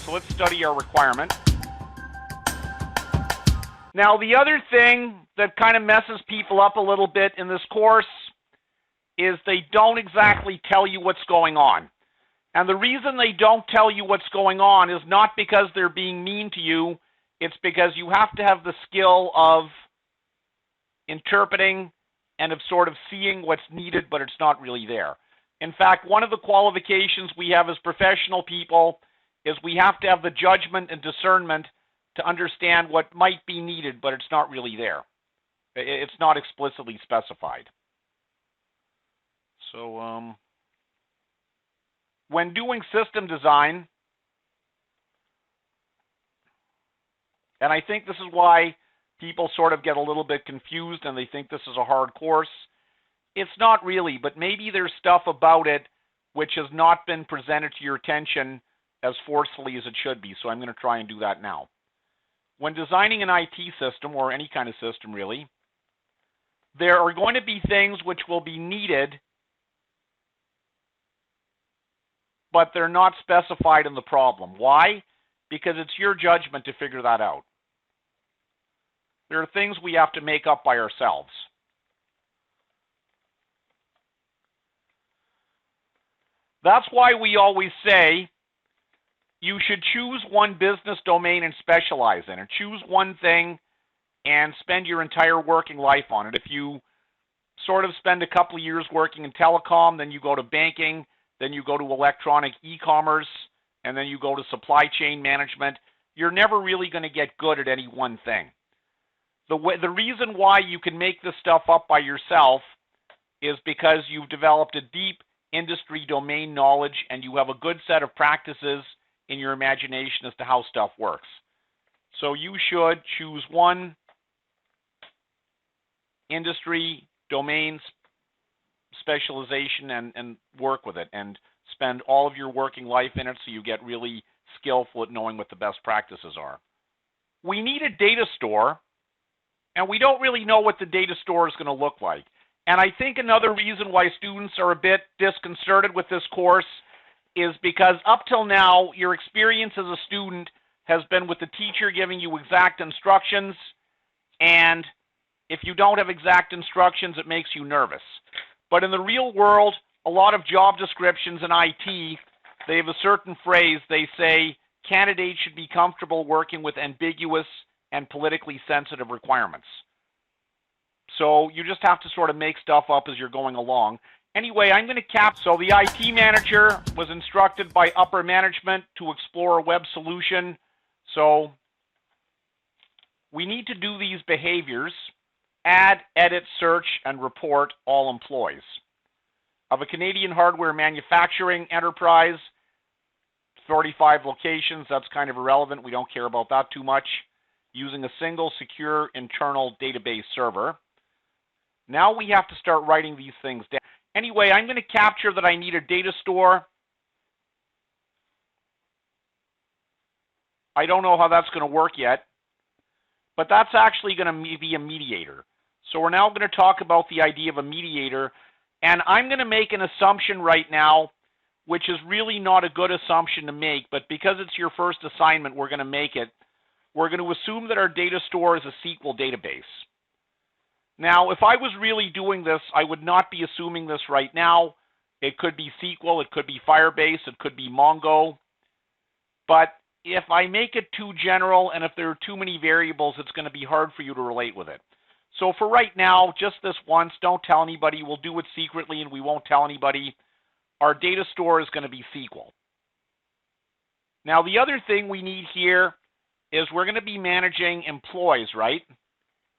So let's study our requirement. Now, the other thing that kind of messes people up a little bit in this course is they don't exactly tell you what's going on. And the reason they don't tell you what's going on is not because they're being mean to you, it's because you have to have the skill of interpreting and of sort of seeing what's needed, but it's not really there. In fact, one of the qualifications we have as professional people is we have to have the judgment and discernment to understand what might be needed, but it's not really there. It's not explicitly specified. So, when doing system design, and I think this is why people sort of get a little bit confused and they think this is a hard course. It's not really, but maybe there's stuff about it which has not been presented to your attention as forcefully as it should be, so I'm going to try and do that now. When designing an IT system, or any kind of system really, there are going to be things which will be needed, but they're not specified in the problem. Why? Because it's your judgment to figure that out. There are things we have to make up by ourselves. That's why we always say you should choose one business domain and specialize in it. Choose one thing and spend your entire working life on it. If you sort of spend a couple of years working in telecom, then you go to banking, then you go to electronic e-commerce, and then you go to supply chain management, you're never really going to get good at any one thing. The reason why you can make this stuff up by yourself is because you've developed a deep industry domain knowledge and you have a good set of practices in your imagination as to how stuff works. So you should choose one industry domain specialization and work with it and spend all of your working life in it so you get really skillful at knowing what the best practices are. We need a data store, and we don't really know what the data store is going to look like. And I think another reason why students are a bit disconcerted with this course is because up till now, your experience as a student has been with the teacher giving you exact instructions, and if you don't have exact instructions, it makes you nervous. But in the real world, a lot of job descriptions in IT, they have a certain phrase. They say candidates should be comfortable working with ambiguous and politically sensitive requirements. So you just have to sort of make stuff up as you're going along. Anyway, I'm going to cap. So the IT manager was instructed by upper management to explore a web solution. So we need to do these behaviors: add, edit, search, and report all employees. Of a Canadian hardware manufacturing enterprise, 35 locations, that's kind of irrelevant. We don't care about that too much. Using a single secure internal database server. Now we have to start writing these things down. Anyway, I'm going to capture that I need a data store. I don't know how that's going to work yet, but that's actually going to be a mediator. So we're now going to talk about the idea of a mediator, and I'm going to make an assumption right now, which is really not a good assumption to make, but because it's your first assignment, we're going to make it. We're going to assume that our data store is a SQL database. Now, if I was really doing this, I would not be assuming this right now. It could be SQL, it could be Firebase, it could be Mongo. But if I make it too general and if there are too many variables, it's going to be hard for you to relate with it. So for right now, just this once, don't tell anybody. We'll do it secretly and we won't tell anybody. Our data store is going to be SQL. Now, the other thing we need here is we're going to be managing employees, right?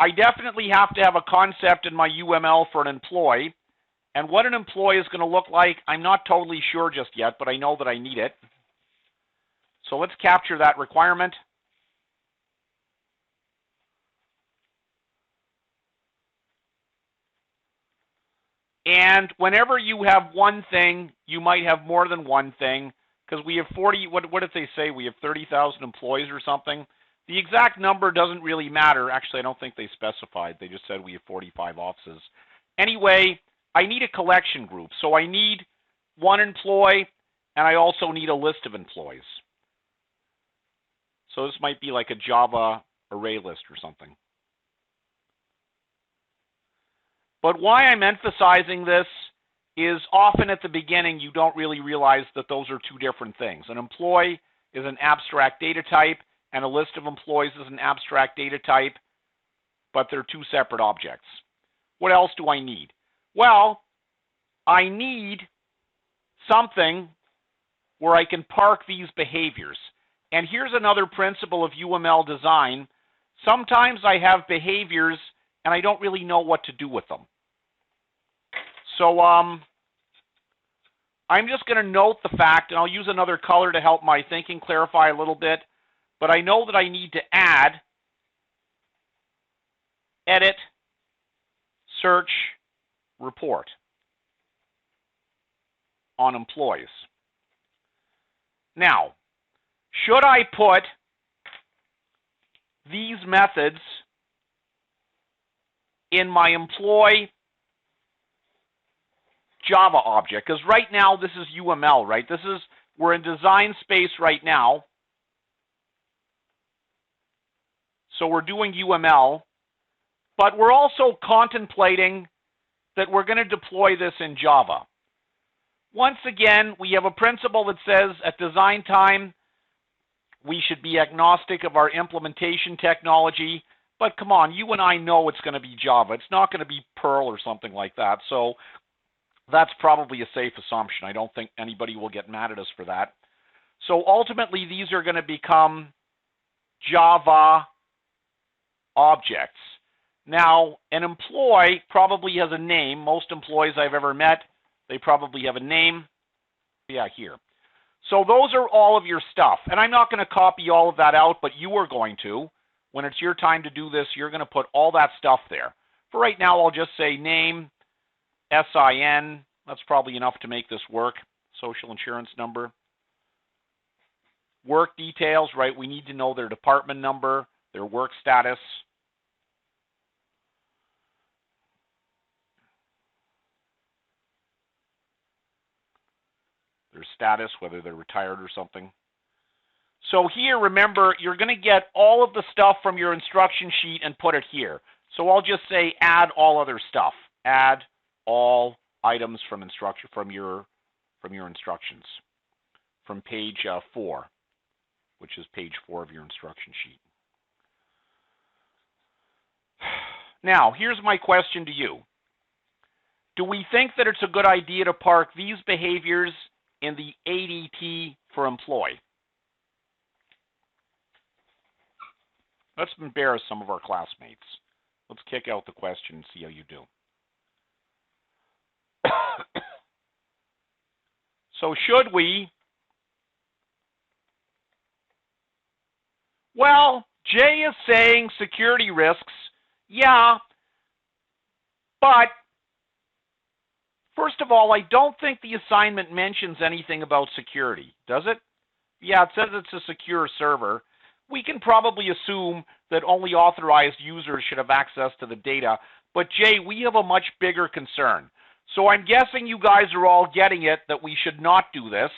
I definitely have to have a concept in my UML for an employee. And what an employee is going to look like, I'm not totally sure just yet, but I know that I need it. So let's capture that requirement. And whenever you have one thing, you might have more than one thing, because we have 40, what did they say? We have 30,000 employees or something. The exact number doesn't really matter. Actually, I don't think they specified. They just said we have 45 offices. Anyway, I need a collection group. So I need one employee, and I also need a list of employees. So this might be like a Java array list or something. But why I'm emphasizing this is often at the beginning you don't really realize that those are two different things. An employee is an abstract data type, and a list of employees is an abstract data type, but they're two separate objects. What else do I need? Well, I need something where I can park these behaviors. And here's another principle of UML design. Sometimes I have behaviors and I don't really know what to do with them. So I'm just going to note the fact, and I'll use another color to help my thinking clarify a little bit, but I know that I need to add, edit, search, report on employees. Now, should I put these methods in my employee Java object? Because right now this is UML, right? We're in design space right now. So we're doing UML, but we're also contemplating that we're going to deploy this in Java. Once again, we have a principle that says at design time, we should be agnostic of our implementation technology, but come on, you and I know it's going to be Java. It's not going to be Perl or something like that, so that's probably a safe assumption. I don't think anybody will get mad at us for that. So ultimately, these are going to become Java objects. Now, an employee probably has a name. Most employees I've ever met, they probably have a name. Yeah, here. So those are all of your stuff. And I'm not going to copy all of that out, but you are going to. When it's your time to do this, you're going to put all that stuff there. For right now, I'll just say name, SIN. That's probably enough to make this work. Social insurance number. Work details, right? We need to know their department number, their work status. Their status, whether they're retired or something. So here, remember, you're going to get all of the stuff from your instruction sheet and put it here. So I'll just say add all other stuff. Add all items from your instructions from page 4, which is page 4 of your instruction sheet. Now, here's my question to you. Do we think that it's a good idea to park these behaviors in the ADT for employee? Let's embarrass some of our classmates. Let's kick out the question and see how you do. So should we? Well, Jay is saying security risks. Yeah, but first of all, I don't think the assignment mentions anything about security, does it? Yeah, it says it's a secure server. We can probably assume that only authorized users should have access to the data. But Jay, we have a much bigger concern. So I'm guessing you guys are all getting it that we should not do this.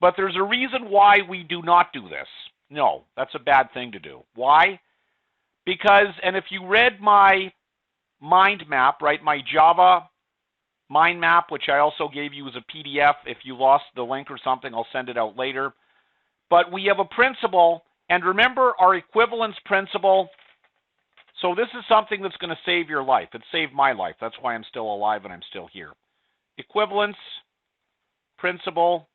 But there's a reason why we do not do this. No, that's a bad thing to do. Why? Because, and if you read my mind map, right, my Java mind map, which I also gave you as a PDF. If you lost the link or something, I'll send it out later. But we have a principle, and remember our equivalence principle. So this is something that's going to save your life. It saved my life. That's why I'm still alive and I'm still here. Equivalence principle.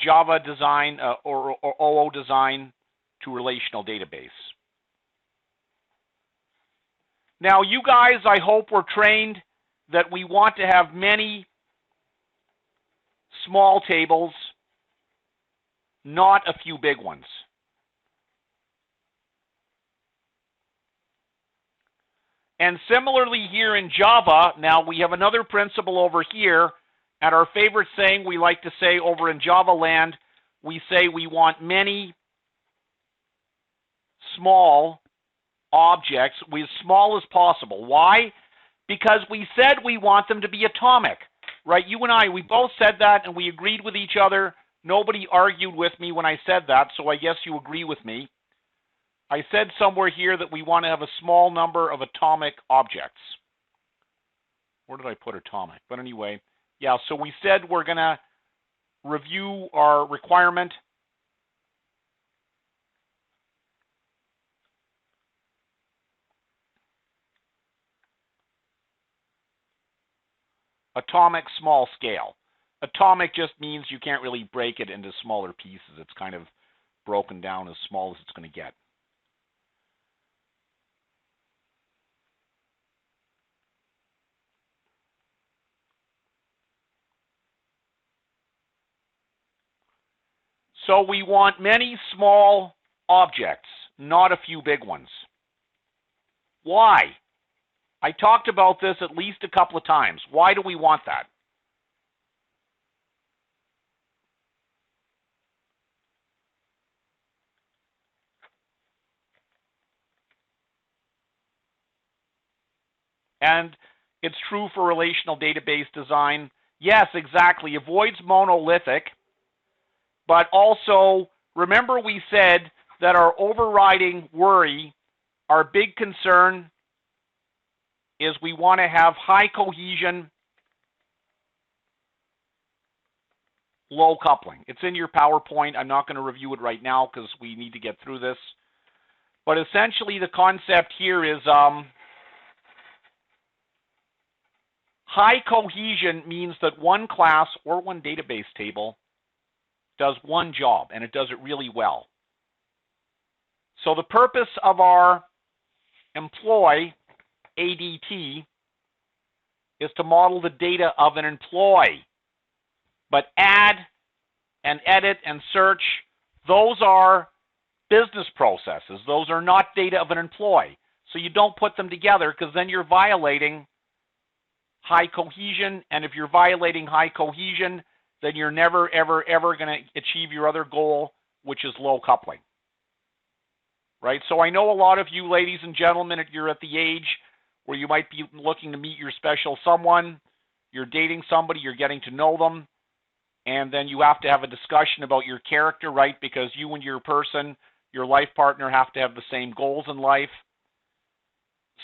Java design or OO design to relational database. Now, you guys, I hope, were trained that we want to have many small tables, not a few big ones. And similarly here in Java, now we have another principle over here, and our favorite saying we like to say over in Java land, we say we want many small objects, as small as possible. Why? Because we said we want them to be atomic. right? You and I, we both said that and we agreed with each other. Nobody argued with me when I said that, so I guess you agree with me. I said somewhere here that we want to have a small number of atomic objects. Where did I put atomic? But anyway, yeah, so we said we're going to review our requirement. Atomic, small scale. Atomic just means you can't really break it into smaller pieces. It's kind of broken down as small as it's going to get. So we want many small objects, not a few big ones. Why? I talked about this at least a couple of times. Why do we want that? And it's true for relational database design. Yes, exactly. Avoids monolithic, but also remember we said that our overriding worry, our big concern, is we want to have high cohesion, low coupling. It's in your PowerPoint. I'm not going to review it right now because we need to get through this. But essentially the concept here is high cohesion means that one class or one database table does one job, and it does it really well. So the purpose of our employee ADT is to model the data of an employee. But add and edit and search, those are business processes. Those are not data of an employee. So you don't put them together because then you're violating high cohesion. And if you're violating high cohesion, then you're never, ever, ever going to achieve your other goal, which is low coupling. Right? So I know a lot of you, ladies and gentlemen, you're at the age where you might be looking to meet your special someone. You're dating somebody, you're getting to know them. And then you have to have a discussion about your character, right? Because you and your person, your life partner, have to have the same goals in life.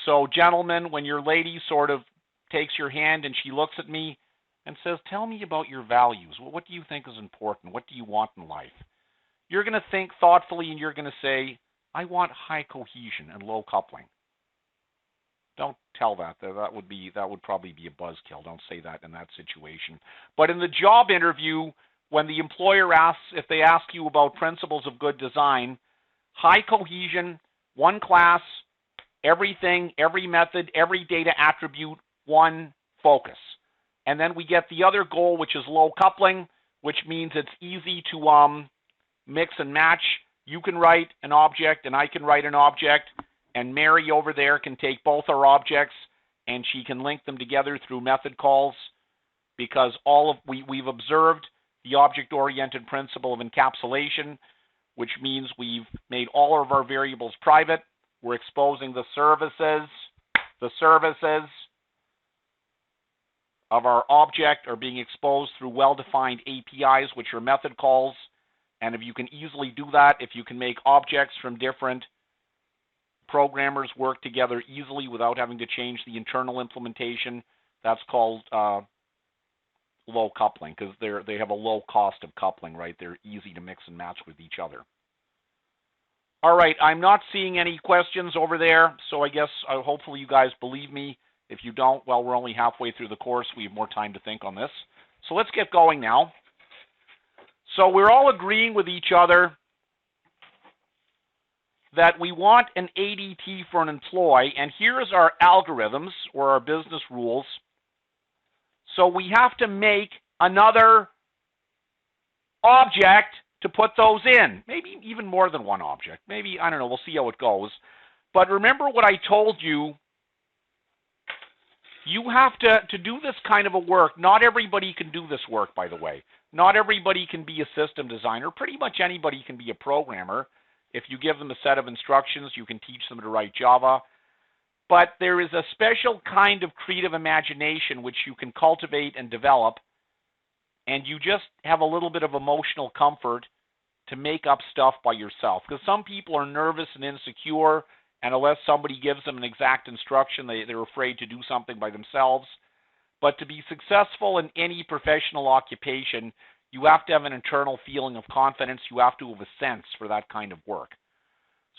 So, gentlemen, when your lady sort of takes your hand and she looks at me and says, tell me about your values. Well, what do you think is important? What do you want in life? You're going to think thoughtfully and you're going to say, I want high cohesion and low coupling. Don't tell that. That would probably be a buzzkill. Don't say that in that situation. But in the job interview, when the employer asks, if they ask you about principles of good design, high cohesion, one class, everything, every method, every data attribute, one focus. And then we get the other goal, which is low coupling, which means it's easy to mix and match. You can write an object and I can write an object. And Mary over there can take both our objects and she can link them together through method calls because we've observed the object-oriented principle of encapsulation, which means we've made all of our variables private. We're exposing the services of our object are being exposed through well-defined APIs, which are method calls. And if you can easily do that, if you can make objects from different programmers work together easily without having to change the internal implementation, that's called low coupling because they have a low cost of coupling, right? They're easy to mix and match with each other. All right, I'm not seeing any questions over there, so I guess hopefully you guys believe me. If you don't, well, we're only halfway through the course. We have more time to think on this. So let's get going now. So we're all agreeing with each other that we want an ADT for an employee, and here's our algorithms or our business rules. So we have to make another object to put those in, maybe even more than one object. Maybe, I don't know, we'll see how it goes. But remember what I told you, you have to do this kind of a work. Not everybody can do this work, by the way. Not everybody can be a system designer. Pretty much anybody can be a programmer. If you give them a set of instructions, you can teach them to write Java. but there is a special kind of creative imagination which you can cultivate and develop, and you just have a little bit of emotional comfort to make up stuff by yourself. Because some people are nervous and insecure, and unless somebody gives them an exact instruction, they're afraid to do something by themselves. But to be successful in any professional occupation, you have to have an internal feeling of confidence. You have to have a sense for that kind of work.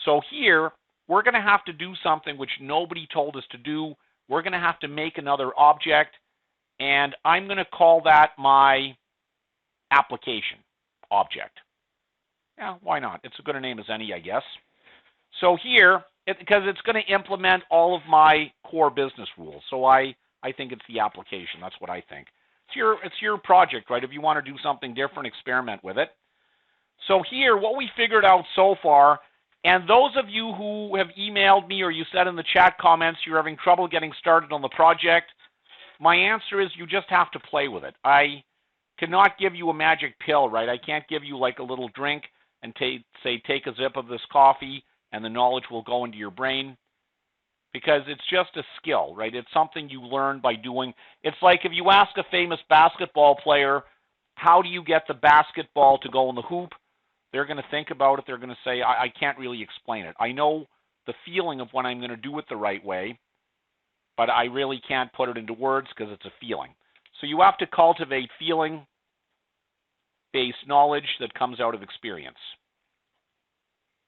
So here, we're going to have to do something which nobody told us to do. We're going to have to make another object, and I'm going to call that my application object. Yeah, why not? It's as good a name as any, I guess. So here, because it's going to implement all of my core business rules. So I think it's the application. That's what I think. It's your project, right? If you want to do something different, experiment with it. So here, what we figured out so far, and those of you who have emailed me or you said in the chat comments you're having trouble getting started on the project, my answer is you just have to play with it. I cannot give you a magic pill, right? I can't give you like a little drink and say take a sip of this coffee and the knowledge will go into your brain, because it's just a skill, right? It's something you learn by doing. It's like if you ask a famous basketball player, how do you get the basketball to go in the hoop? They're going to think about it. They're going to say, I can't really explain it. I know the feeling of when I'm going to do it the right way, but I really can't put it into words because it's a feeling. So you have to cultivate feeling-based knowledge that comes out of experience.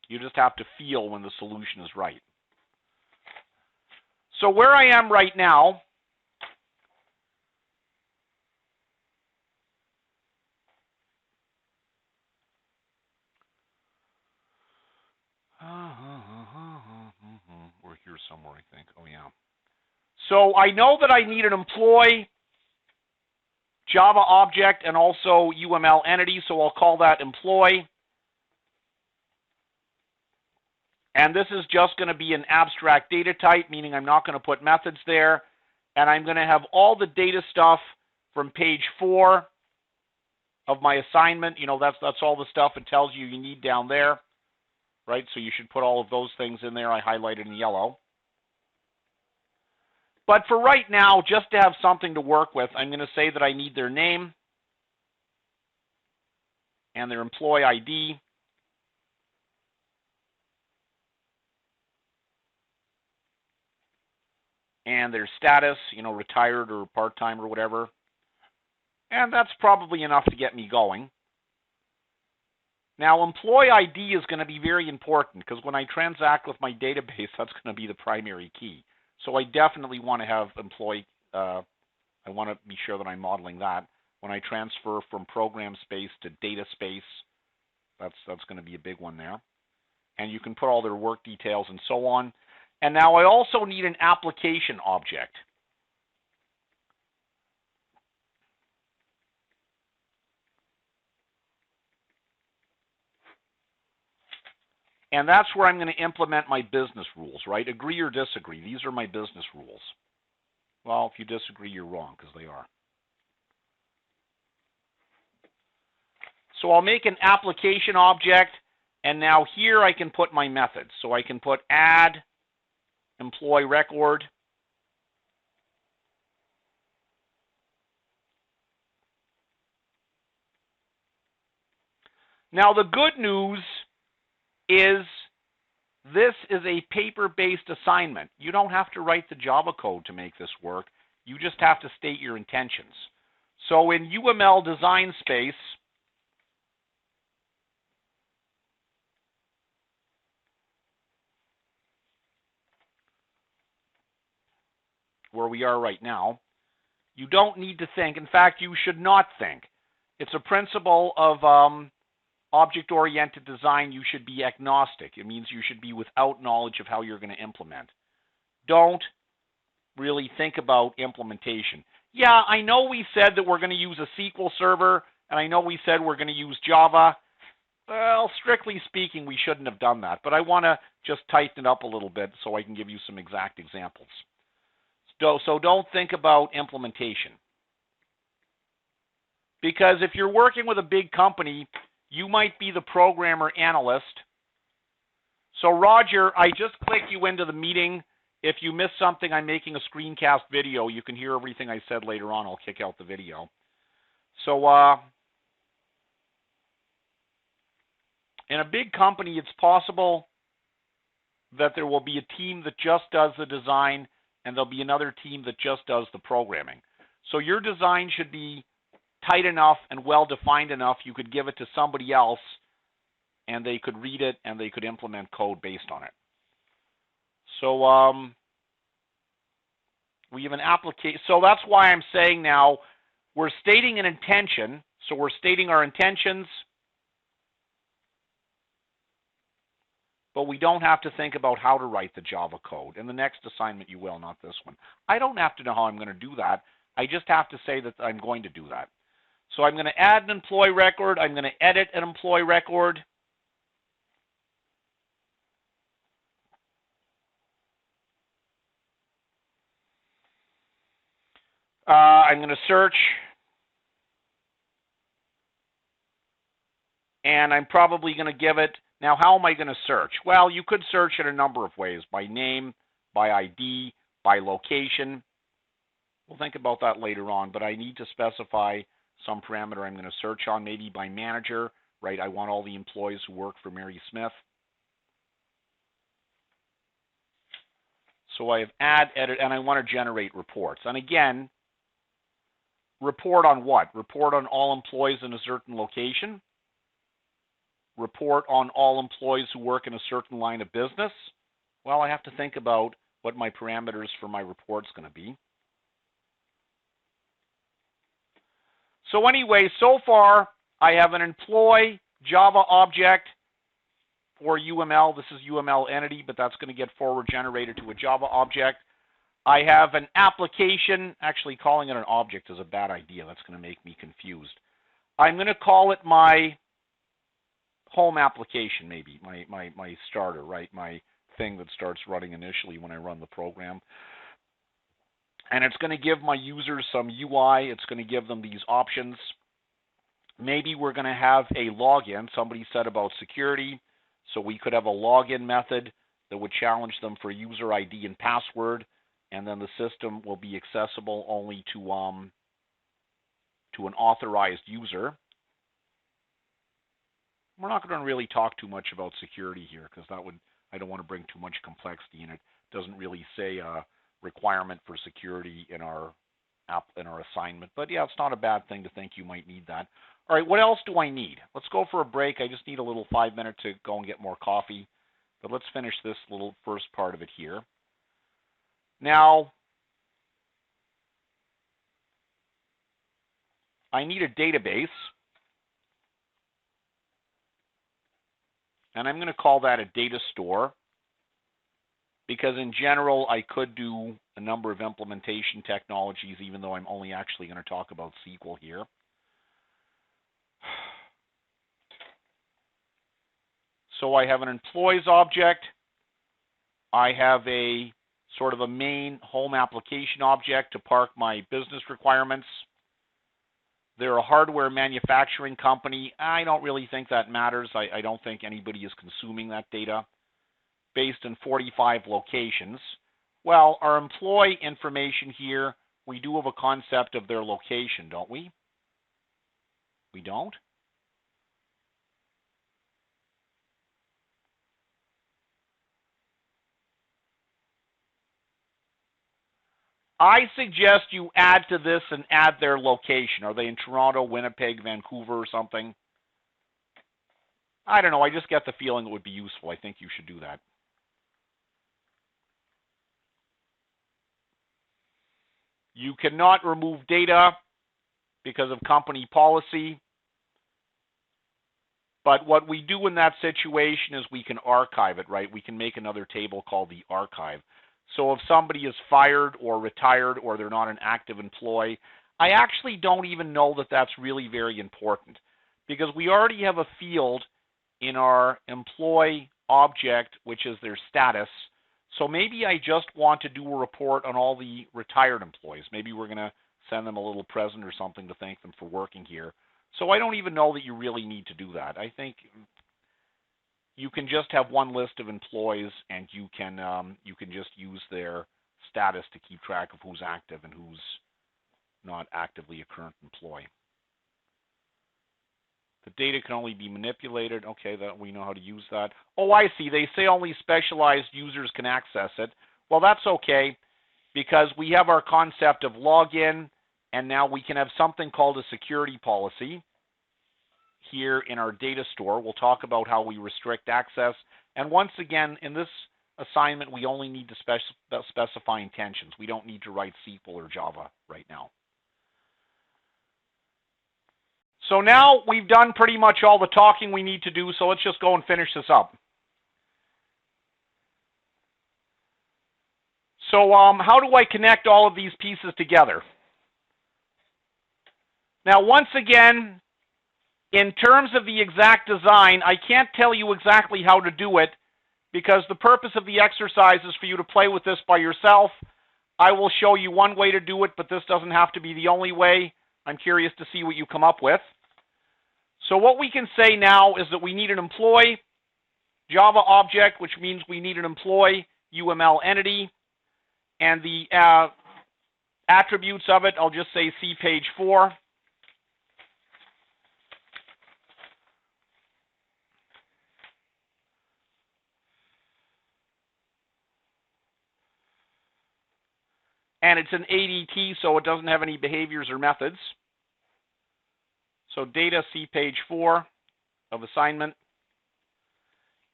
You just have to feel when the solution is right. So where I am right now, we're here somewhere, I think. Oh, yeah. So I know that I need an employee Java object and also UML entity, so I'll call that employee. And this is just going to be an abstract data type, meaning I'm not going to put methods there. And I'm going to have all the data stuff from page 4 of my assignment. You know, that's all the stuff it tells you need down there, right? So you should put all of those things in there. I highlighted in yellow. But for right now, just to have something to work with, I'm going to say that I need their name and their employee ID. And their status, you know, retired or part-time or whatever. And that's probably enough to get me going. Now, employee ID is going to be very important because when I transact with my database, that's going to be the primary key. So I definitely want to have employee, I want to be sure that I'm modeling that. When I transfer from program space to data space, that's going to be a big one there. And you can put all their work details and so on. And now I also need an application object. And that's where I'm going to implement my business rules, right? Agree or disagree. These are my business rules. Well, if you disagree, you're wrong, because they are. So I'll make an application object, and now here I can put my methods. So I can put add employee record. Now the good news is this is a paper-based assignment. You don't have to write the Java code to make this work. You just have to state your intentions. So in UML design space, where we are right now, you don't need to think. In fact, you should not think. It's a principle of object-oriented design. You should be agnostic. It means you should be without knowledge of how you're going to implement. Don't really think about implementation. Yeah, I know we said that we're going to use a SQL server, and I know we said we're going to use Java. Well, strictly speaking, we shouldn't have done that, but I want to just tighten it up a little bit so I can give you some exact examples. So don't think about implementation. Because if you're working with a big company, you might be the programmer analyst. So Roger, I just clicked you into the meeting. if you missed something, I'm making a screencast video. You can hear everything I said later on. I'll kick out the video. So in a big company, it's possible that there will be a team that just does the design, and there'll be another team that just does the programming. So your design should be tight enough and well-defined enough you could give it to somebody else, and they could read it, and they could implement code based on it. So we have an application. So that's why I'm saying now we're stating an intention. So we're stating our intentions, but we don't have to think about how to write the Java code. In the next assignment, you will, not this one. I don't have to know how I'm going to do that. I just have to say that I'm going to do that. So I'm going to add an employee record. I'm going to edit an employee record. I'm going to search. And I'm probably going to give it, now how am I going to search? Well, you could search in a number of ways, by name, by ID, by location. We'll think about that later on, but I need to specify some parameter I'm going to search on, maybe by manager, right? I want all the employees who work for Mary Smith. So I have add, edit, and I want to generate reports. And again, report on what? Report on all employees in a certain location. Report on all employees who work in a certain line of business. Well, I have to think about what my parameters for my report's going to be. So anyway, so far, I have an employee Java object for UML. This is UML entity, but that's going to get forward generated to a Java object. I have an application. Actually, calling it an object is a bad idea. That's going to make me confused. I'm going to call it my home application, maybe, my starter, right? My thing that starts running initially when I run the program. And it's going to give my users some UI. It's going to give them these options. Maybe we're going to have a login. Somebody said about security. So we could have a login method that would challenge them for user ID and password. And then the system will be accessible only to an authorized user. We're not going to really talk too much about security here because I don't want to bring too much complexity in it. It doesn't really say a requirement for security in our assignment. But yeah, it's not a bad thing to think you might need that. All right, what else do I need? Let's go for a break. I just need a little 5 minutes to go and get more coffee. But let's finish this little first part of it here. Now, I need a database. And I'm going to call that a data store because in general, I could do a number of implementation technologies, even though I'm only actually going to talk about SQL here. So I have an employees object. I have a sort of a main home application object to park my business requirements. They're a hardware manufacturing company. I don't really think that matters. I don't think anybody is consuming that data. Based in 45 locations. Well, our employee information here, we do have a concept of their location, don't we? We don't? I suggest you add to this and add their location. Are they in Toronto, Winnipeg, Vancouver, or something? I don't know. I just get the feeling it would be useful. I think you should do that. You cannot remove data because of company policy. But what we do in that situation is we can archive it, right? We can make another table called the archive. So if somebody is fired or retired or they're not an active employee, I actually don't even know that that's really very important because we already have a field in our employee object, which is their status. So maybe I just want to do a report on all the retired employees. Maybe we're going to send them a little present or something to thank them for working here. So I don't even know that you really need to do that. I think you can just have one list of employees, and you can just use their status to keep track of who's active and who's not actively a current employee. The data can only be manipulated. Okay, that we know how to use that. Oh, I see. They say only specialized users can access it. Well, that's okay, because we have our concept of login, and now we can have something called a security policy here in our data store. We'll talk about how we restrict access. And once again, in this assignment, we only need to specify intentions. We don't need to write SQL or Java right now. So now we've done pretty much all the talking we need to do, so let's just go and finish this up. So how do I connect all of these pieces together? Now, once again, in terms of the exact design, I can't tell you exactly how to do it, because the purpose of the exercise is for you to play with this by yourself. I will show you one way to do it, but this doesn't have to be the only way. I'm curious to see what you come up with. So what we can say now is that we need an employee Java object, which means we need an employee UML entity, and the attributes of it, I'll just say see page 4. And it's an ADT, so it doesn't have any behaviors or methods. So data, see page 4 of assignment.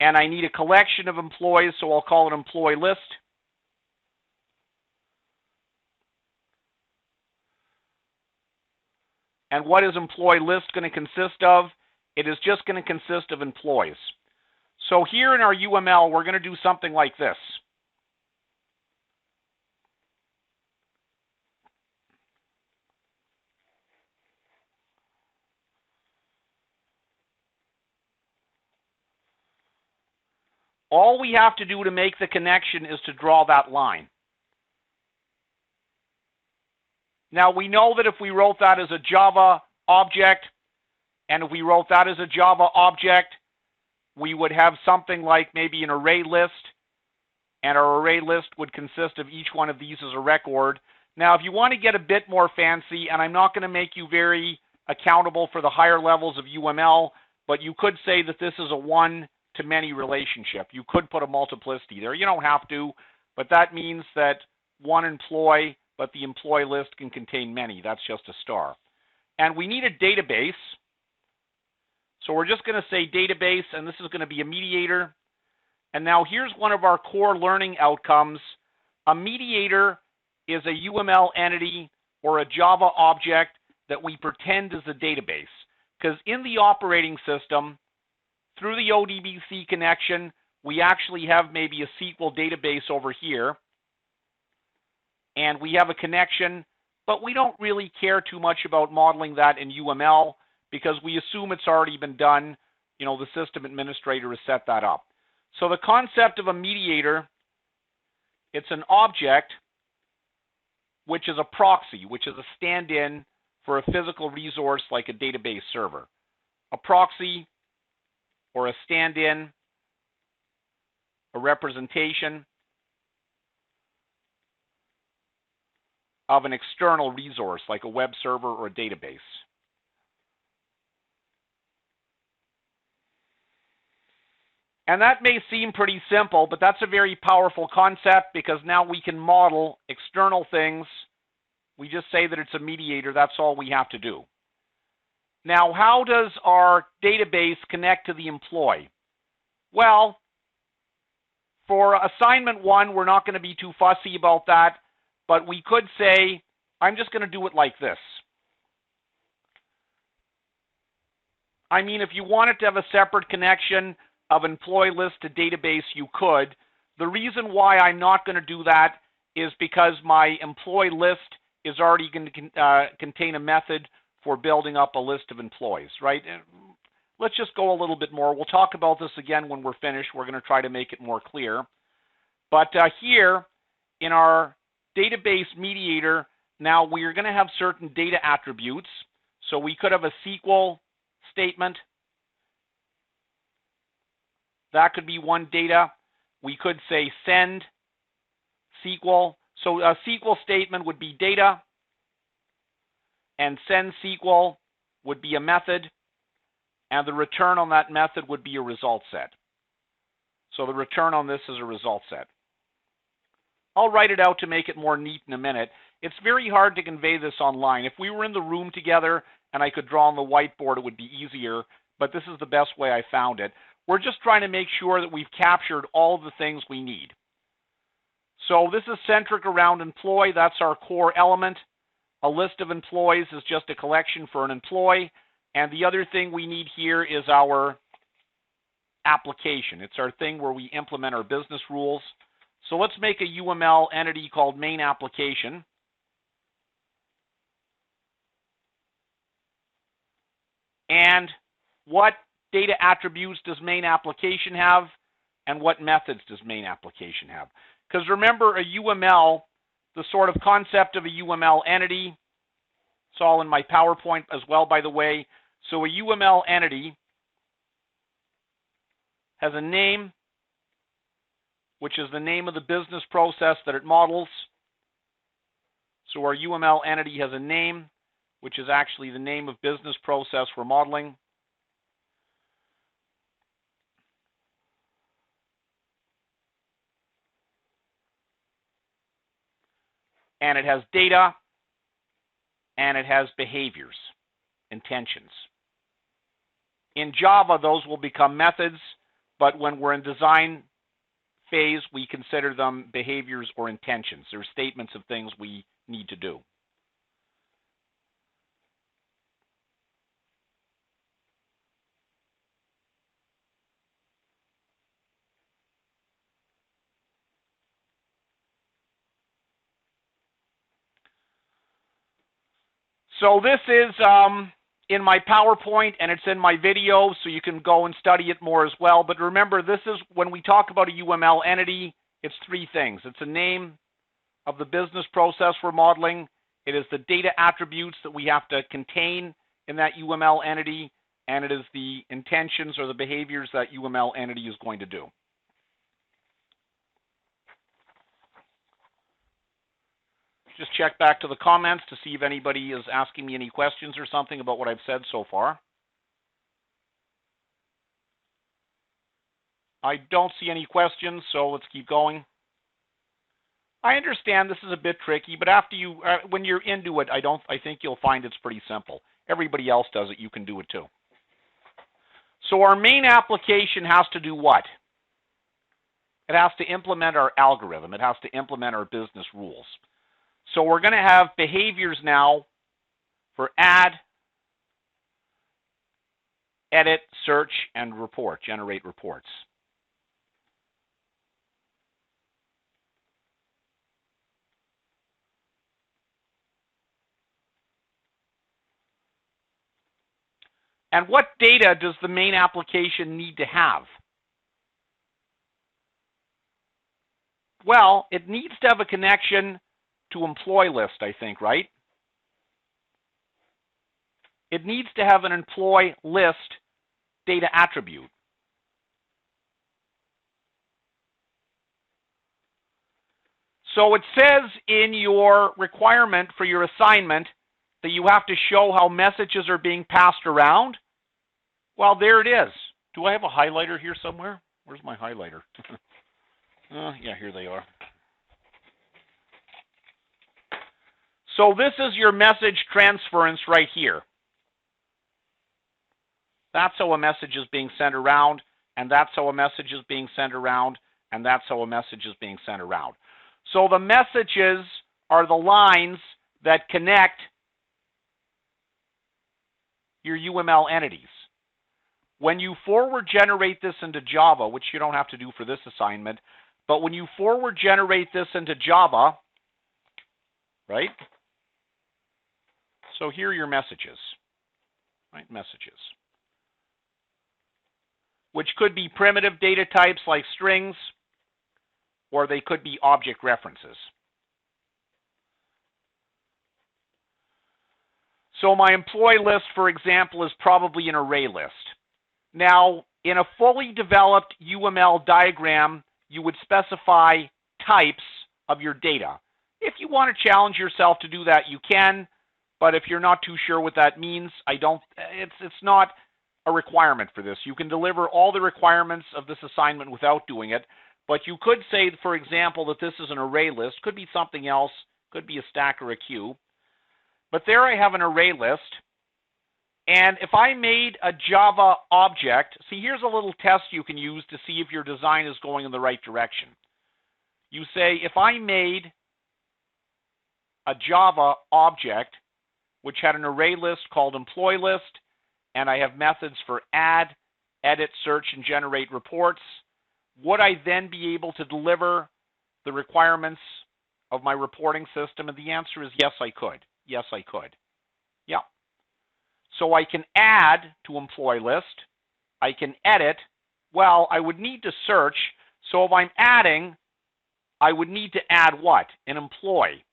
And I need a collection of employees, so I'll call it employee list. And what is employee list going to consist of? It is just going to consist of employees. So here in our UML, we're going to do something like this. All we have to do to make the connection is to draw that line. Now, we know that if we wrote that as a Java object, and if we wrote that as a Java object, we would have something like maybe an array list, and our array list would consist of each one of these as a record. Now, if you want to get a bit more fancy, and I'm not going to make you very accountable for the higher levels of UML, but you could say that this is a one-to-many relationship. You could put a multiplicity there. You don't have to, but that means that one employee, but the employee list can contain many. That's just a star. And we need a database. So we're just going to say database, and this is going to be a mediator. And now here's one of our core learning outcomes. A mediator is a UML entity or a Java object that we pretend is a database. Because in the operating system, through the ODBC connection, we actually have maybe a SQL database over here. And we have a connection, but we don't really care too much about modeling that in UML because we assume it's already been done. You know, the system administrator has set that up. So the concept of a mediator, it's an object which is a proxy, which is a stand-in for a physical resource like a database server. A proxy or a stand-in, a representation of an external resource like a web server or a database. And that may seem pretty simple, but that's a very powerful concept because now we can model external things. We just say that it's a mediator. That's all we have to do. Now, how does our database connect to the employee? Well, for assignment 1, we're not going to be too fussy about that. But we could say, I'm just going to do it like this. I mean, if you wanted to have a separate connection of employee list to database, you could. The reason why I'm not going to do that is because my employee list is already going to contain a method for building up a list of employees, right? Let's just go a little bit more. We'll talk about this again when we're finished. We're going to try to make it more clear. But here in our database mediator, now we're going to have certain data attributes. So we could have a SQL statement. That could be one data. We could say send SQL. So a SQL statement would be data, and send SQL would be a method, and the return on that method would be a result set. So the return on this is a result set. I'll write it out to make it more neat in a minute. It's very hard to convey this online. If we were in the room together and I could draw on the whiteboard, it would be easier, but this is the best way I found it. We're just trying to make sure that we've captured all the things we need. So this is centric around employee. That's our core element. A list of employees is just a collection for an employee. And the other thing we need here is our application. It's our thing where we implement our business rules. So let's make a UML entity called main application. And what data attributes does main application have? And what methods does main application have? Because remember, a UML, the sort of concept of a UML entity, it's all in my PowerPoint as well, by the way. So a UML entity has a name, which is the name of the business process that it models. So our UML entity has a name, which is actually the name of business process we're modeling. And it has data, and it has behaviors, intentions. In Java, those will become methods, but when we're in design phase, we consider them behaviors or intentions. They're statements of things we need to do. So this is in my PowerPoint, and it's in my video, so you can go and study it more as well. But remember, this is when we talk about a UML entity, it's three things. It's a name of the business process we're modeling. It is the data attributes that we have to contain in that UML entity, and it is the intentions or the behaviors that UML entity is going to do. Just check back to the comments to see if anybody is asking me any questions or something about what I've said so far. I don't see any questions, so let's keep going. I understand this is a bit tricky, but after you, when you're into it, I think you'll find it's pretty simple. Everybody else does it, you can do it too. So our main application has to do what? It has to implement our algorithm. It has to implement our business rules. So we're going to have behaviors now for add, edit, search, and report, generate reports. And what data does the main application need to have? Well, it needs to have a connection to employee list, I think, right? It needs to have an employee list data attribute. So it says in your requirement for your assignment that you have to show how messages are being passed around. Well, there it is. Do I have a highlighter here somewhere? Where's my highlighter? Yeah, here they are. So this is your message transference right here. That's how a message is being sent around, and that's how a message is being sent around, and that's how a message is being sent around. So the messages are the lines that connect your UML entities. When you forward generate this into Java, which you don't have to do for this assignment, but when you forward generate this into Java, right? So here are your messages, right? Messages, which could be primitive data types like strings, or they could be object references. So my employee list, for example, is probably an array list. Now, In a fully developed UML diagram, you would specify types of your data. If you want to challenge yourself to do that, you can, but if you're not too sure what that means, it's not a requirement for this. You can deliver all the requirements of this assignment without doing it, but you could say, for example, that this is an array list. Could be something else, could be a stack or a queue. But there I have an array list, and if I made a Java object, see, here's a little test you can use to see if your design is going in the right direction. You say, if I made a Java object which had an array list called employee list, and I have methods for add, edit, search, and generate reports, would I then be able to deliver the requirements of my reporting system? And the answer is yes, I could. Yes, I could. Yeah. So I can add to employee list. I can edit. Well, I would need to search. So if I'm adding, I would need to add what? An employee.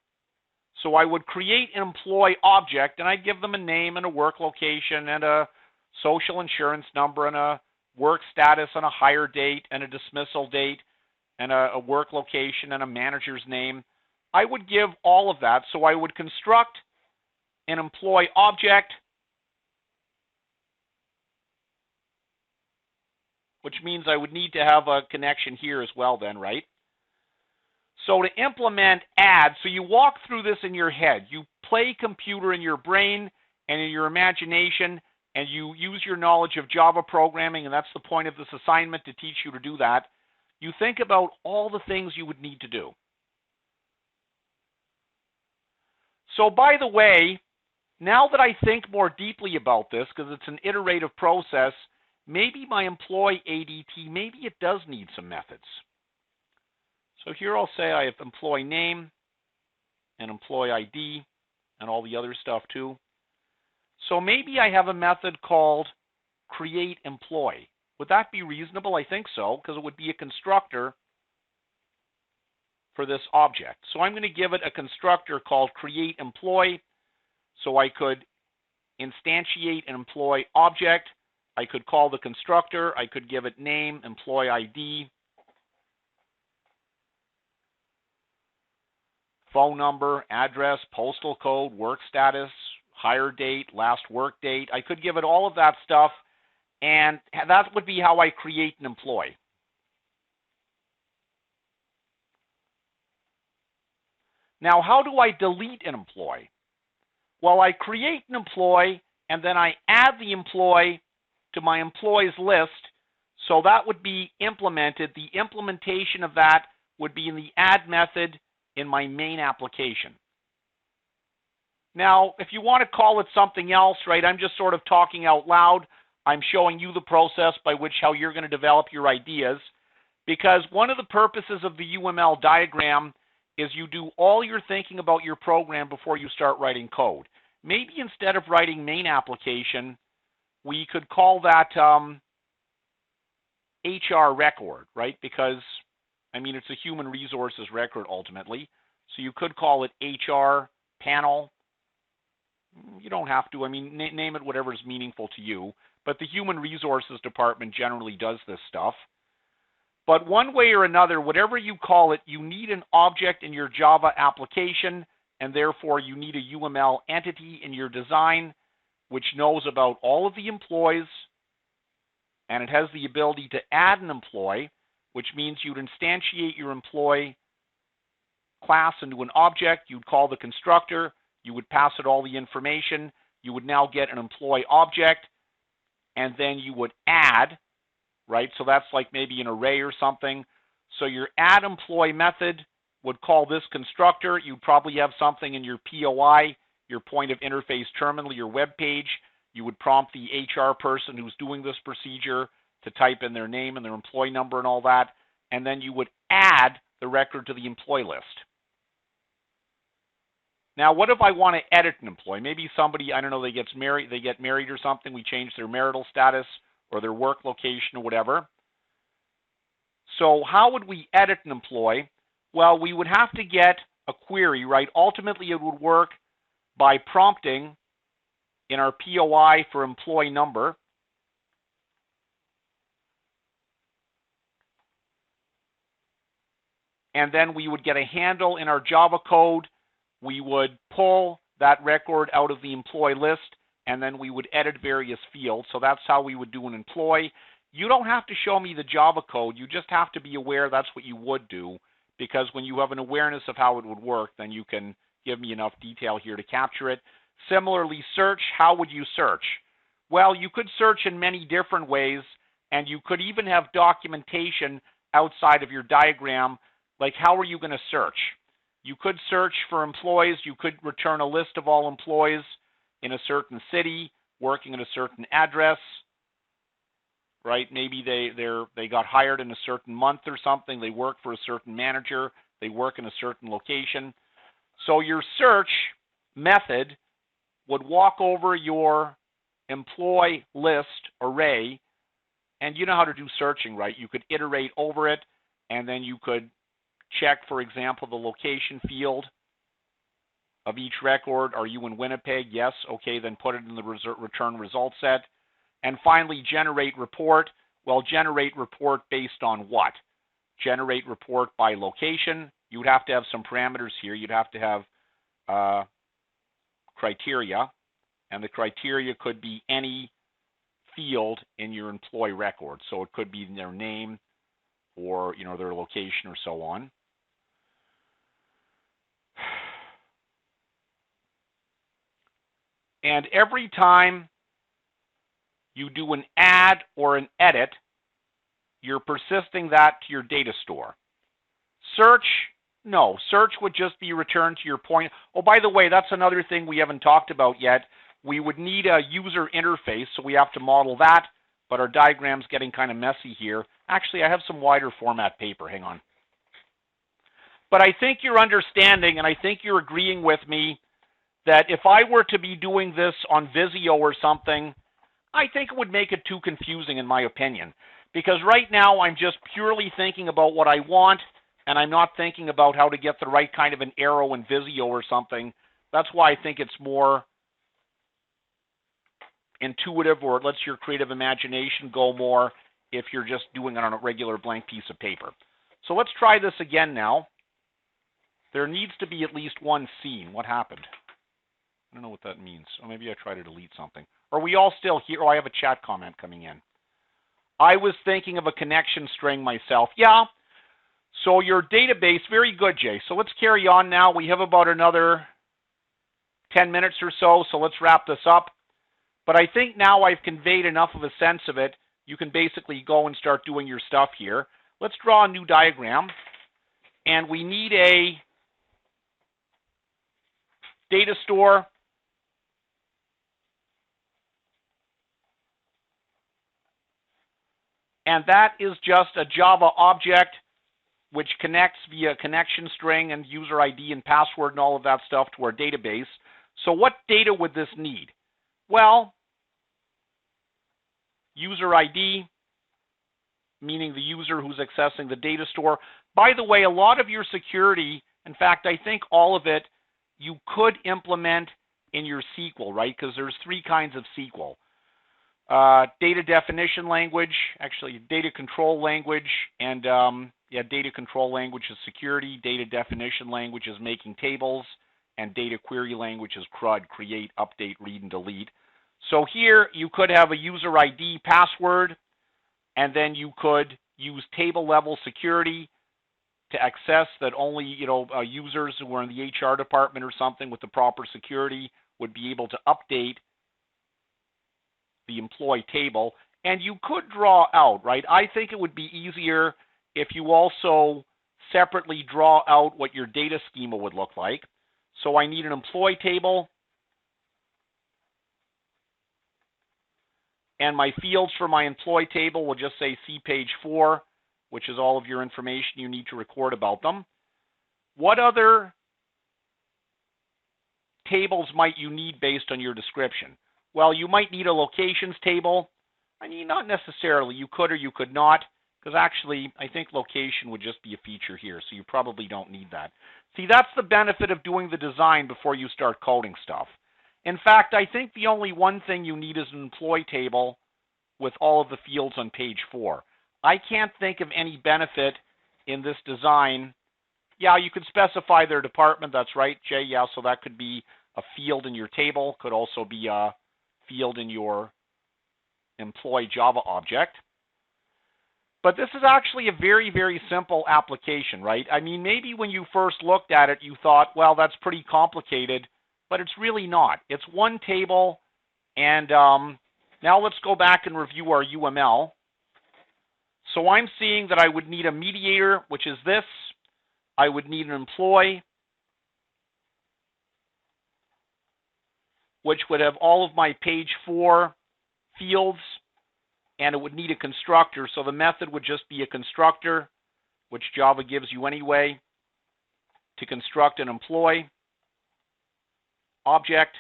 So I would create an employee object, and I'd give them a name and a work location and a social insurance number and a work status and a hire date and a dismissal date and a work location and a manager's name. I would give all of that. So I would construct an employee object, which means I would need to have a connection here as well then, right? So to implement add, so you walk through this in your head. You play computer in your brain and in your imagination, and you use your knowledge of Java programming, and that's the point of this assignment, to teach you to do that. You think about all the things you would need to do. So by the way, now that I think more deeply about this, because it's an iterative process, maybe my employee ADT, maybe it does need some methods. So here I'll say I have employee name and employee ID and all the other stuff too. So maybe I have a method called create employee. Would that be reasonable? I think so, because it would be a constructor for this object. So I'm going to give it a constructor called create employee. So I could instantiate an employee object. I could call the constructor. I could give it name, employee ID, phone number, address, postal code, work status, hire date, last work date. I could give it all of that stuff, and that would be how I create an employee. Now, how do I delete an employee? Well, I create an employee, and then I add the employee to my employees list, so that would be implemented. The implementation of that would be in the add method in my main application. Now, if you want to call it something else, right, I'm just sort of talking out loud. I'm showing you the process by which how you're going to develop your ideas, because one of the purposes of the UML diagram is you do all your thinking about your program before you start writing code. Maybe instead of writing main application, we could call that HR record, right? Because, I mean, it's a human resources record ultimately. So you could call it HR panel. You don't have to. I mean, name it whatever is meaningful to you. But the human resources department generally does this stuff. But one way or another, whatever you call it, you need an object in your Java application, and therefore you need a UML entity in your design which knows about all of the employees, and it has the ability to add an employee, which means you'd instantiate your employee class into an object. You'd call the constructor. You would pass it all the information. You would now get an employee object, and then you would add, right? So that's like maybe an array or something. So your add employee method would call this constructor. You'd probably have something in your POI, your point of interface terminal, your web page. You would prompt the HR person who's doing this procedure to type in their name and their employee number and all that. And then you would add the record to the employee list. Now, what if I want to edit an employee? Maybe somebody, I don't know, they get married or something. We change their marital status or their work location or whatever. So how would we edit an employee? Well, we would have to get a query, right? Ultimately, it would work by prompting in our POI for employee number. and then we would get a handle in our Java code. We would pull that record out of the employee list, and then we would edit various fields. So that's how we would do an employee. You don't have to show me the Java code. You just have to be aware that's what you would do, because when you have an awareness of how it would work, then you can give me enough detail here to capture it. Similarly, search. How would you search? Well, you could search in many different ways, and you could even have documentation outside of your diagram. Like, how are you going to search? You could search for employees. You could return a list of all employees in a certain city, working at a certain address, right? Maybe they got hired in a certain month or something. They work for a certain manager. They work in a certain location. So your search method would walk over your employee list array, and you know how to do searching, right? You could iterate over it, and then you could check, for example, the location field of each record. Are you in Winnipeg? Yes. Okay, then put it in the return result set. And finally, generate report. Well, generate report based on what? Generate report by location. You would have to have some parameters here. You'd have to have criteria, and the criteria could be any field in your employee record. So it could be their name or their location or so on. And every time you do an add or an edit, you're persisting that to your data store. Search, no. Search would just be returned to your point. Oh, by the way, that's another thing we haven't talked about yet. We would need a user interface, so we have to model that, but our diagram's getting kind of messy here. Actually, I have some wider format paper. Hang on. But I think you're understanding, and I think you're agreeing with me, that if I were to be doing this on Visio or something, I think it would make it too confusing, in my opinion. Because right now, I'm just purely thinking about what I want, and I'm not thinking about how to get the right kind of an arrow in Visio or something. That's why I think it's more intuitive, or it lets your creative imagination go more if you're just doing it on a regular blank piece of paper. So let's try this again now. There needs to be at least one scene. What happened? I don't know what that means. Or maybe I try to delete something. Are we all still here? Oh, I have a chat comment coming in. I was thinking of a connection string myself. Yeah. So your database, very good, Jay. So let's carry on now. We have about another 10 minutes or so, so let's wrap this up. But I think now I've conveyed enough of a sense of it. You can basically go and start doing your stuff here. Let's draw a new diagram. And we need a data store. And that is just a Java object which connects via connection string and user ID and password and all of that stuff to our database. So what data would this need? Well, user ID, meaning the user who's accessing the data store. By the way, a lot of your security, in fact, I think all of it, you could implement in your SQL, right? Because there's three kinds of SQL. Data definition language, actually data control language, and data control language is security, data definition language is making tables, and data query language is CRUD, create, update, read, and delete. So here you could have a user ID password, and then you could use table level security to access that only users who are in the HR department or something with the proper security would be able to update the employee table. And you could draw out, right? I think it would be easier if you also separately draw out what your data schema would look like. So I need an employee table, and my fields for my employee table will just say see page 4, which is all of your information you need to record about them. What other tables might you need based on your description? Well, you might need a locations table. I mean, not necessarily. You could or you could not, because actually, I think location would just be a feature here, so you probably don't need that. See, that's the benefit of doing the design before you start coding stuff. In fact, I think the only one thing you need is an employee table with all of the fields on page 4. I can't think of any benefit in this design Yeah, you could specify their department. That's right, Jay. Yeah, so that could be a field in your table. Could also be a field in your employee Java object. But this is actually a very, very simple application, right? I mean, maybe when you first looked at it, you thought, well, that's pretty complicated, but it's really not. It's one table, and now let's go back and review our UML. So I'm seeing that I would need a mediator, which is this. I would need an employee, which would have all of my page 4 fields, and it would need a constructor. So the method would just be a constructor, which Java gives you anyway, to construct an employee object.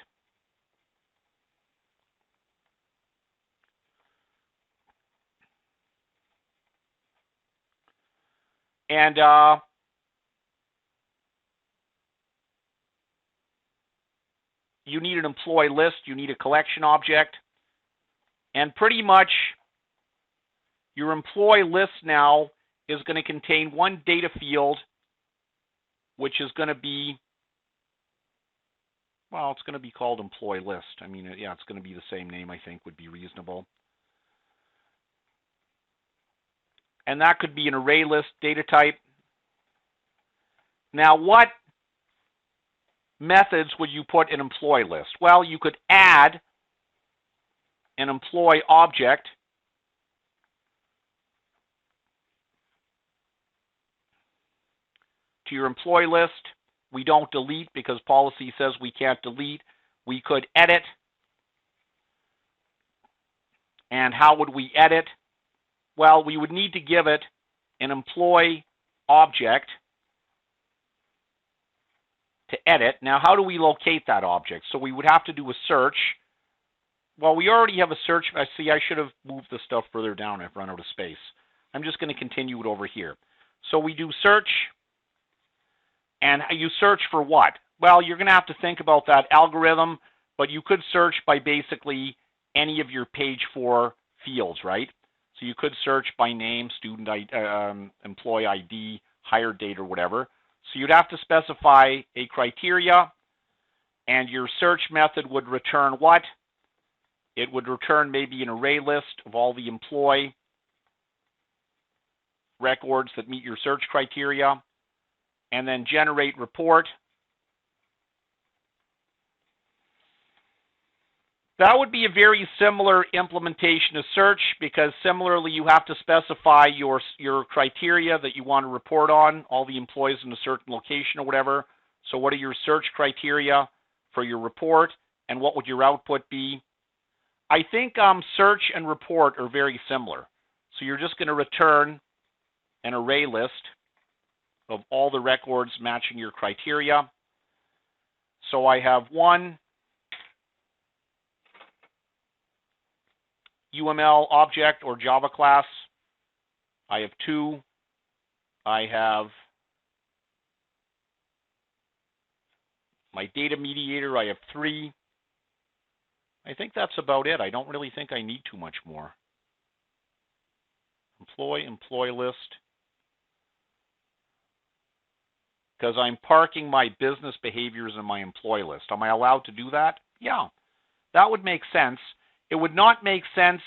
And you need an employee list. You need a collection object. And pretty much your employee list now is going to contain one data field, which is going to be, well, it's going to be called employee list. I mean, yeah, it's going to be the same name, I think, would be reasonable. And that could be an array list data type. Now, what methods would you put in employee list? Well, you could add an employee object to your employee list. We don't delete because policy says we can't delete. We could edit. And how would we edit? Well, we would need to give it an employee object to edit. Now, how do we locate that object? So we would have to do a search. Well, we already have a search. I see I should have moved the stuff further down. I've run out of space. I'm just going to continue it over here. So we do search. And you search for what? Well, you're going to have to think about that algorithm, but you could search by basically any of your page 4 fields, right? So you could search by name, student ID, employee ID, hire date, or whatever. So you'd have to specify a criteria, and your search method would return what? It would return maybe an array list of all the employee records that meet your search criteria, and then generate report. That would be a very similar implementation of search, because similarly you have to specify your criteria that you want to report on, all the employees in a certain location or whatever. So what are your search criteria for your report, and what would your output be? I think search and report are very similar. So you're just going to return an array list of all the records matching your criteria. So I have one UML object or Java class. I have 2. I have my data mediator. I have 3. I think that's about it. I don't really think I need too much more. Employee list. Because I'm parking my business behaviors in my employee list. Am I allowed to do that? Yeah, that would make sense. It would not make sense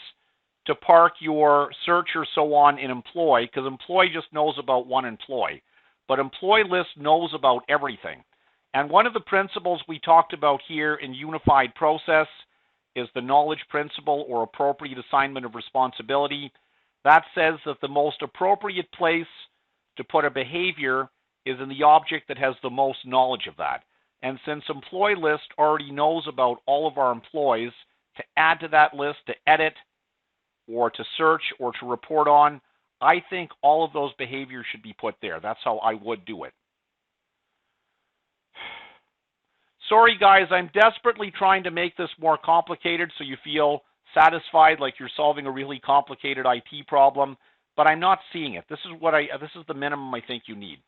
to park your search or so on in employee, because employee just knows about one employee. But employee list knows about everything. And one of the principles we talked about here in unified process is the knowledge principle, or appropriate assignment of responsibility. That says that the most appropriate place to put a behavior is in the object that has the most knowledge of that. And since employee list already knows about all of our employees, to add to that list, to edit, or to search, or to report on, I think all of those behaviors should be put there. That's how I would do it. Sorry guys, I'm desperately trying to make this more complicated so you feel satisfied like you're solving a really complicated IT problem, but I'm not seeing it. This is the minimum I think you need.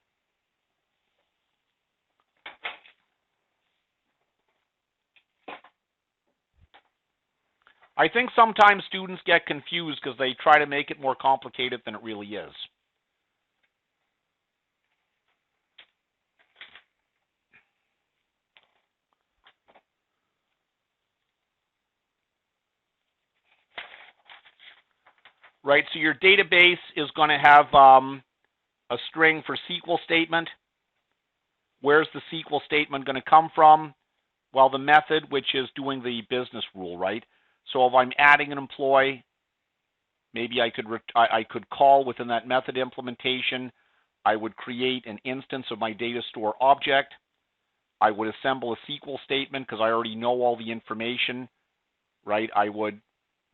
I think sometimes students get confused because they try to make it more complicated than it really is. right? So your database is going to have a string for SQL statement. Where's the SQL statement going to come from? Well, the method, which is doing the business rule, right? So if I'm adding an employee, maybe I could call within that method implementation. I would create an instance of my Datastore object. I would assemble a SQL statement because I already know all the information, right? I would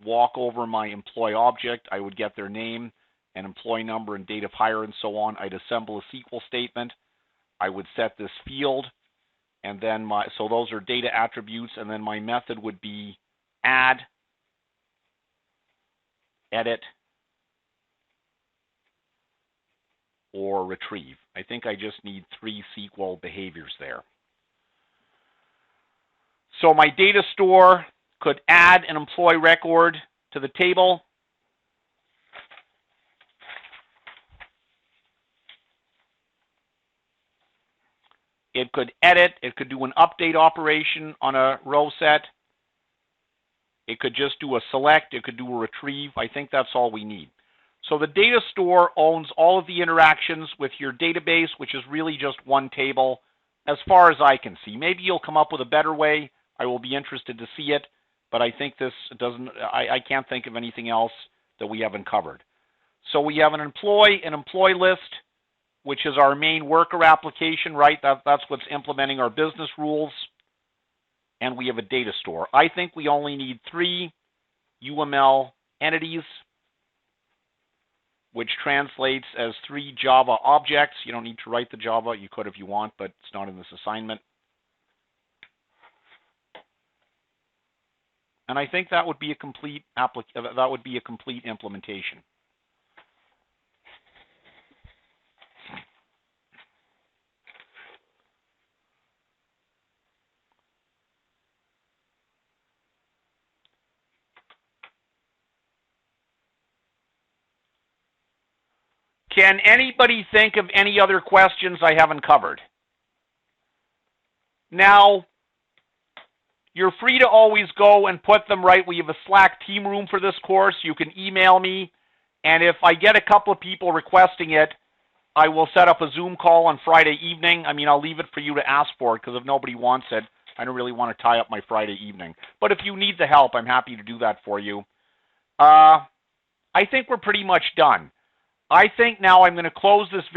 walk over my employee object. I would get their name and employee number and date of hire and so on. I'd assemble a SQL statement. I would set this field, and then so those are data attributes, and then my method would be add, edit, or retrieve. I think I just need 3 SQL behaviors there. So my data store could add an employee record to the table. It could edit. It could do an update operation on a row set. It could just do a select. It could do a retrieve. I think that's all we need. So the data store owns all of the interactions with your database, which is really just one table, as far as I can see. Maybe you'll come up with a better way. I will be interested to see it, but I think this doesn't, I can't think of anything else that we haven't covered. So we have an employee list, which is our main worker application, right? That's what's implementing our business rules. And we have a data store. I think we only need 3 UML entities, which translates as 3 Java objects. You don't need to write the Java. You could if you want, but it's not in this assignment. And I think that would be a complete implementation. Can anybody think of any other questions I haven't covered? Now, you're free to always go and put them right. We have a Slack team room for this course. You can email me, and if I get a couple of people requesting it, I will set up a Zoom call on Friday evening. I mean, I'll leave it for you to ask for it, because if nobody wants it, I don't really want to tie up my Friday evening. But if you need the help, I'm happy to do that for you. I think we're pretty much done. I think now I'm going to close this